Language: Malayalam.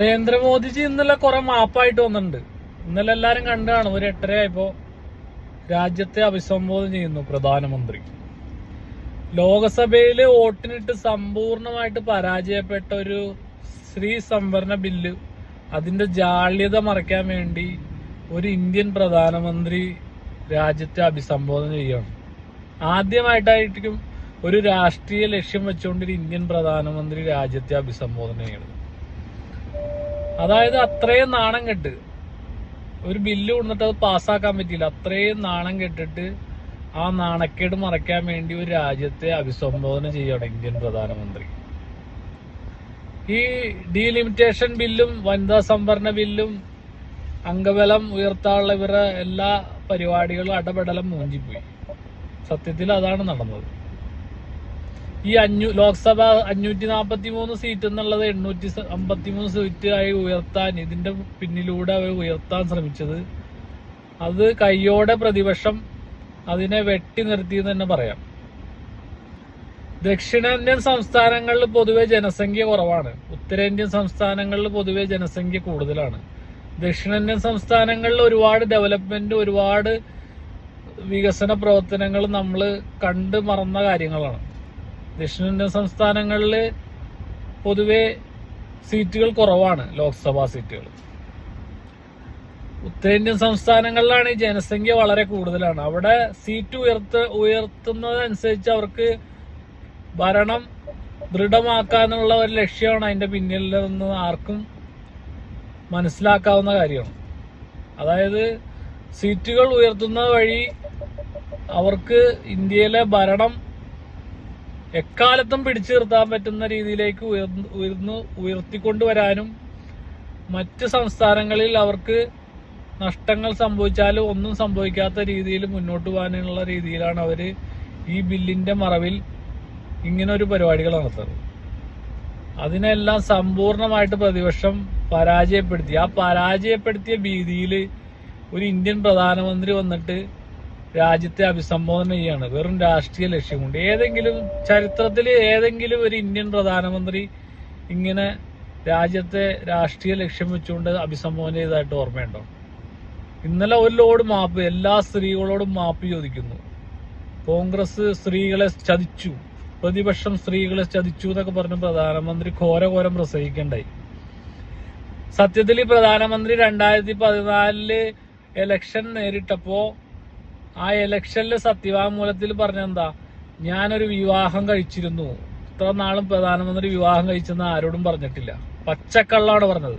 നരേന്ദ്രമോദിജി ഇന്നലെ കുറെ മാപ്പായിട്ട് വന്നിട്ടുണ്ട്. ഇന്നലെ എല്ലാരും കണ്ടാണ്. ഒരു 8:30 ആയപ്പോ രാജ്യത്തെ അഭിസംബോധന ചെയ്യുന്നു പ്രധാനമന്ത്രി. ലോകസഭയില് വോട്ടിനിട്ട് സമ്പൂർണമായിട്ട് പരാജയപ്പെട്ട ഒരു സ്ത്രീ സംവരണ ബില്ല്, അതിന്റെ ജാള്യത മറയ്ക്കാൻ വേണ്ടി ഒരു ഇന്ത്യൻ പ്രധാനമന്ത്രി രാജ്യത്തെ അഭിസംബോധന ചെയ്യണം. ആദ്യമായിട്ടായിരിക്കും ഒരു രാഷ്ട്രീയ ലക്ഷ്യം വെച്ചുകൊണ്ട് ഒരു ഇന്ത്യൻ പ്രധാനമന്ത്രി രാജ്യത്തെ അഭിസംബോധന ചെയ്യണം. അതായത് അത്രയും നാണം കെട്ട് ഒരു ബില്ല് കൊണ്ടിട്ട് അത് പാസ്സാക്കാൻ പറ്റിയില്ല. അത്രയും നാണം കെട്ടിട്ട് ആ നാണക്കേട് മറയ്ക്കാൻ വേണ്ടി ഒരു രാജ്യത്തെ അഭിസംബോധന ചെയ്യണം ഇന്ത്യൻ പ്രധാനമന്ത്രി. ഈ ഡീലിമിറ്റേഷൻ ബില്ലും വനിതാ സംവരണ ബില്ലും അംഗബലം ഉയർത്താനുള്ള ഇവരുടെ എല്ലാ പരിപാടികളും അടപടലം മൂഞ്ചിപ്പോയി. സത്യത്തിൽ അതാണ് നടന്നത്. ഈ ലോക്സഭ 543 സീറ്റ് എന്നുള്ളത് 853 സീറ്റ് ആയി ഉയർത്താൻ, ഇതിന്റെ പിന്നിലൂടെ അവർ ഉയർത്താൻ ശ്രമിച്ചത്, അത് കയ്യോടെ പ്രതിപക്ഷം അതിനെ വെട്ടി നിർത്തിയെന്ന് തന്നെ പറയാം. ദക്ഷിണേന്ത്യൻ സംസ്ഥാനങ്ങളിൽ പൊതുവെ ജനസംഖ്യ കുറവാണ്. ഉത്തരേന്ത്യൻ സംസ്ഥാനങ്ങളിൽ പൊതുവെ ജനസംഖ്യ കൂടുതലാണ്. ദക്ഷിണേന്ത്യൻ സംസ്ഥാനങ്ങളിൽ ഒരുപാട് ഡെവലപ്മെന്റ്, ഒരുപാട് വികസന പ്രവർത്തനങ്ങൾ നമ്മൾ കണ്ടു മറന്ന കാര്യങ്ങളാണ്. ദക്ഷിണേന്ത്യൻ സംസ്ഥാനങ്ങളിൽ പൊതുവെ സീറ്റുകൾ കുറവാണ്, ലോക്സഭാ സീറ്റുകൾ. ഉത്തരേന്ത്യൻ സംസ്ഥാനങ്ങളിലാണ് ഈ ജനസംഖ്യ വളരെ കൂടുതലാണ്. അവിടെ സീറ്റ് ഉയർത്തുന്നതനുസരിച്ച് അവർക്ക് ഭരണം ദൃഢമാക്കാനുള്ള ഒരു ലക്ഷ്യമാണ് അതിന്റെ പിന്നിലെന്ന് ആർക്കും മനസ്സിലാക്കാവുന്ന കാര്യമാണ്. അതായത് സീറ്റുകൾ ഉയർത്തുന്നത് വഴി അവർക്ക് ഇന്ത്യയിലെ ഭരണം എക്കാലത്തും പിടിച്ചു നിർത്താൻ പറ്റുന്ന രീതിയിലേക്ക് ഉയർത്തിക്കൊണ്ടുവരാനും മറ്റ് സംസ്ഥാനങ്ങളിൽ അവർക്ക് നഷ്ടങ്ങൾ സംഭവിച്ചാലും ഒന്നും സംഭവിക്കാത്ത രീതിയിൽ മുന്നോട്ട് പോകാനുള്ള രീതിയിലാണ് അവർ ഈ ബില്ലിന്റെ മറവിൽ ഇങ്ങനെ ഒരു പരിപാടികൾ നടത്തുന്നത്. അതിനെല്ലാം സമ്പൂർണമായിട്ട് പ്രതിപക്ഷം പരാജയപ്പെടുത്തി. ആ പരാജയപ്പെടുത്തിയ ഭീതിയിൽ ഒരു ഇന്ത്യൻ പ്രധാനമന്ത്രി വന്നിട്ട് രാജ്യത്തെ അഭിസംബോധന ചെയ്യാണ് വെറും രാഷ്ട്രീയ ലക്ഷ്യം കൊണ്ട്. ഏതെങ്കിലും ചരിത്രത്തിൽ ഏതെങ്കിലും ഒരു ഇന്ത്യൻ പ്രധാനമന്ത്രി ഇങ്ങനെ രാജ്യത്തെ രാഷ്ട്രീയ ലക്ഷ്യം വെച്ചുകൊണ്ട് അഭിസംബോധന ചെയ്തതായിട്ട് ഓർമ്മയുണ്ടോ? ഇന്നലെ ഒരു ലോഡ് മാപ്പ് എല്ലാ സ്ത്രീകളോടും മാപ്പ് ചോദിക്കുന്നു. കോൺഗ്രസ് സ്ത്രീകളെ ചതിച്ചു, പ്രതിപക്ഷം സ്ത്രീകളെ ചതിച്ചു എന്നൊക്കെ പറഞ്ഞ് പ്രധാനമന്ത്രി ഘോരഘോരം പ്രസംഗിക്കണ്ടായി. സത്യത്തിൽ ഈ പ്രധാനമന്ത്രി 2014 എലക്ഷൻ നേരിട്ടപ്പോ ആ ഇലക്ഷനിലെ സത്യവാങ്മൂലത്തിൽ പറഞ്ഞെന്താ, ഞാനൊരു വിവാഹം കഴിച്ചിരുന്നു. ഇത്ര നാളും പ്രധാനമന്ത്രി വിവാഹം കഴിച്ചെന്ന് ആരോടും പറഞ്ഞിട്ടില്ല. പച്ചക്കള്ളാണ് പറഞ്ഞത്.